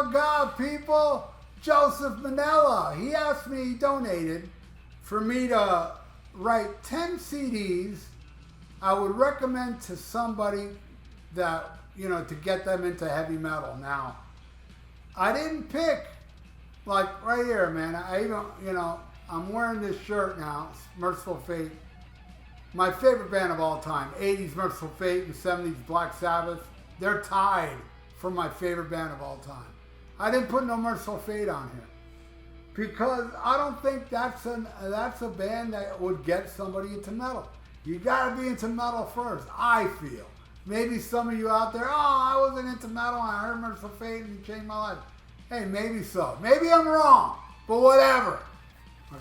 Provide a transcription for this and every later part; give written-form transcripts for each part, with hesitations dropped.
my God, people. Joseph Manella. He asked me, he donated for me to write 10 CDs I would recommend to somebody that, to get them into heavy metal. Now, I didn't pick, like right here, man. I even, I'm wearing this shirt now, Merciful Fate. My favorite band of all time, 80s Merciful Fate and 70s Black Sabbath. They're tied for my favorite band of all time. I didn't put no Merciful Fate on here because I don't think that's a band that would get somebody into metal. You gotta be into metal first, I feel. Maybe some of you out there, I wasn't into metal, I heard Merciful Fate and it changed my life. Hey, maybe so. Maybe I'm wrong, but whatever.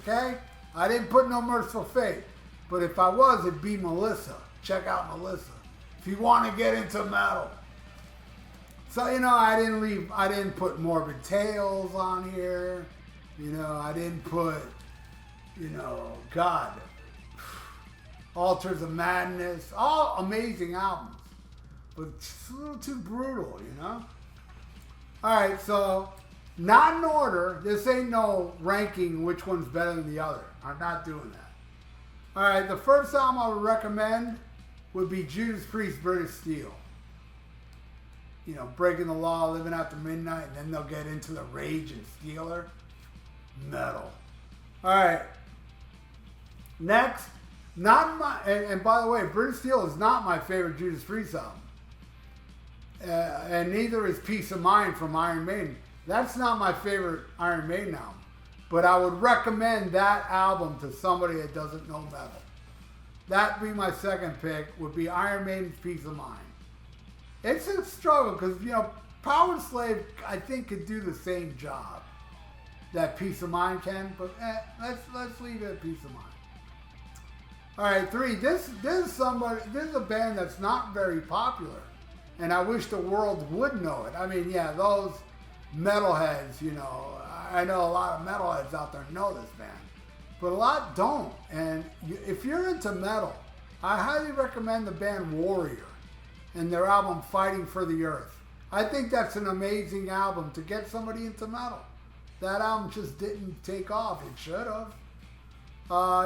Okay? I didn't put no Merciful Fate. But if I was, it'd be Melissa. Check out Melissa. If you want to get into metal. So, I didn't put Morbid Tales on here. I didn't put, God, Altars of Madness. All amazing albums. But it's a little too brutal, Alright, so, not in order. This ain't no ranking which one's better than the other. I'm not doing that. Alright, the first album I would recommend would be Judas Priest, British Steel. Breaking the Law, Living After Midnight, and then they'll get into the Rage and Steeler. Metal. Alright. Next, and by the way, British Steel is not my favorite Judas Priest album. And neither is Peace of Mind from Iron Maiden. That's not my favorite Iron Maiden album. But I would recommend that album to somebody that doesn't know metal. That'd be my second pick, would be Iron Maiden's Peace of Mind. It's a struggle because, Power Slave, I think, could do the same job that Peace of Mind can, but let's leave it at Peace of Mind. All right, 3. This is a band that's not very popular, and I wish the world would know it. I mean, yeah, those metalheads, I know a lot of metalheads out there know this band, but a lot don't. And if you're into metal, I highly recommend the band Warrior and their album Fighting for the Earth. I think that's an amazing album to get somebody into metal. That album just didn't take off. It should have.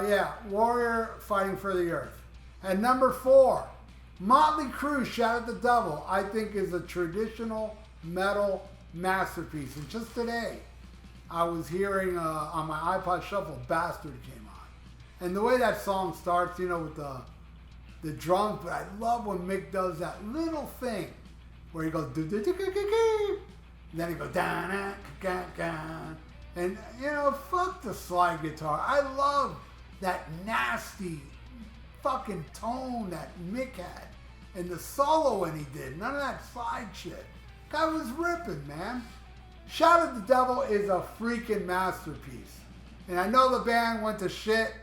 Yeah, Warrior, Fighting for the Earth. And number 4, Motley Crue, Shout at the Devil, I think is a traditional metal masterpiece. And just today, I was hearing on my iPod Shuffle, Bastard came on. And the way that song starts, with the drums, but I love when Mick does that little thing where he goes, and then he goes, and, fuck the slide guitar. I love that nasty fucking tone that Mick had. And the solo when he did, none of that slide shit. Guy was ripping, man. Shout at the Devil is a freaking masterpiece. And I know the band went to shit,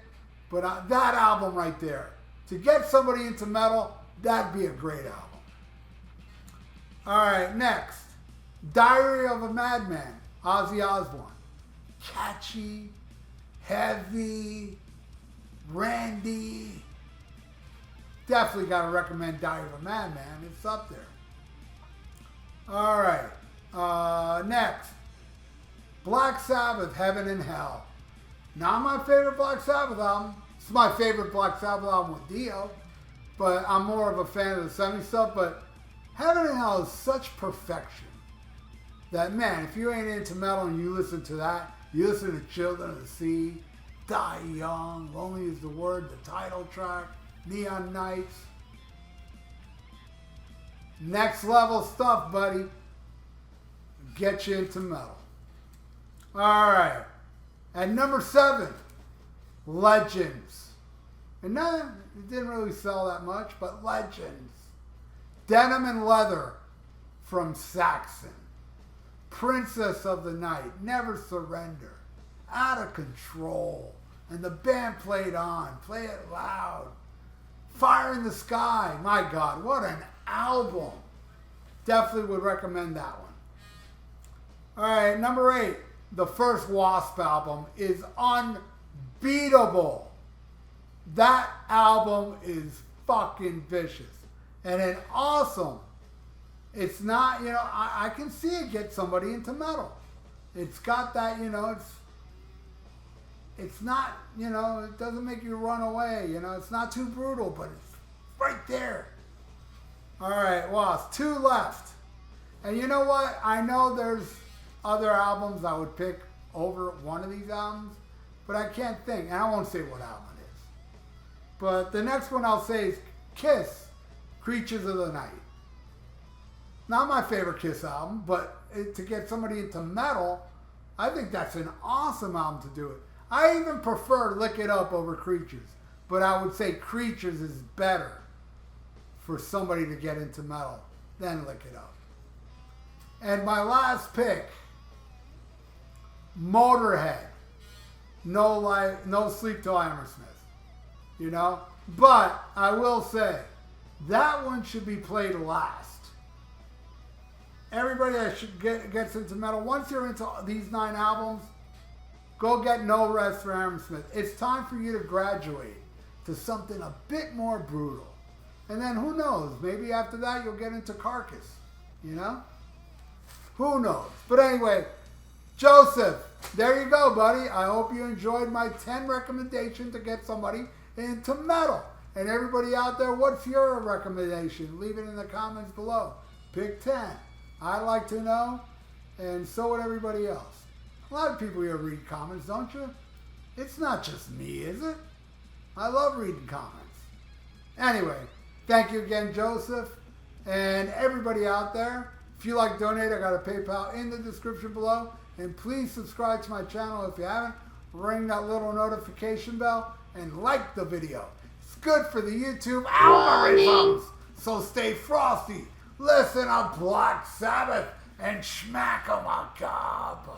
but that album right there, to get somebody into metal, that'd be a great album. Alright, next. Diary of a Madman, Ozzy Osbourne. Catchy, heavy, Randy. Definitely got to recommend Diary of a Madman. It's up there. Alright, next. Black Sabbath, Heaven and Hell. Not my favorite Black Sabbath album. It's my favorite Black Sabbath album with Dio. But I'm more of a fan of the 70s stuff. But Heaven and Hell is such perfection that, man, if you ain't into metal and you listen to that, you listen to Children of the Sea, Die Young, Lonely is the Word, the title track, Neon Nights. Next level stuff, buddy. Get you into metal. Alright. At number 7, Legends. And none, it didn't really sell that much, but Legends. Denim and Leather from Saxon. Princess of the Night, Never Surrender, Out of Control. And the band played on, play it loud. Fire in the Sky, my God, what an album. Definitely would recommend that one. Alright, number 8, the first Wasp album is unbeatable. That album is fucking vicious. And an awesome It's not, you know, I can see it get somebody into metal. It's got that, you know, it's not, you know, it doesn't make you run away, you know, it's not too brutal, but it's right there. All right, well, it's 2 left. And you know what? I know there's other albums I would pick over one of these albums, but I can't think, and I won't say what album it is. But the next one I'll say is Kiss, Creatures of the Night. Not my favorite Kiss album, but to get somebody into metal, I think that's an awesome album to do it. I even prefer Lick It Up over Creatures, but I would say Creatures is better for somebody to get into metal than Lick It Up. And my last pick, Motorhead, No Sleep Till Hammersmith. You know? But I will say, that one should be played last. Everybody that gets into metal, once you're into these 9 albums, go get No Rest for Hammersmith. It's time for you to graduate to something a bit more brutal. And then who knows, maybe after that you'll get into Carcass, you know? Who knows? But anyway, Joseph, there you go, buddy. I hope you enjoyed my 10 recommendation to get somebody into metal. And everybody out there, what's your recommendation? Leave it in the comments below. Pick 10. I'd like to know, and so would everybody else. A lot of people here read comments, don't you? It's not just me, is it? I love reading comments. Anyway, thank you again, Joseph, and everybody out there. If you like to donate, I got a PayPal in the description below. And please subscribe to my channel if you haven't. Ring that little notification bell and like the video. It's good for the YouTube algorithms. So stay frosty. Listen to Black Sabbath and smack 'em a cob.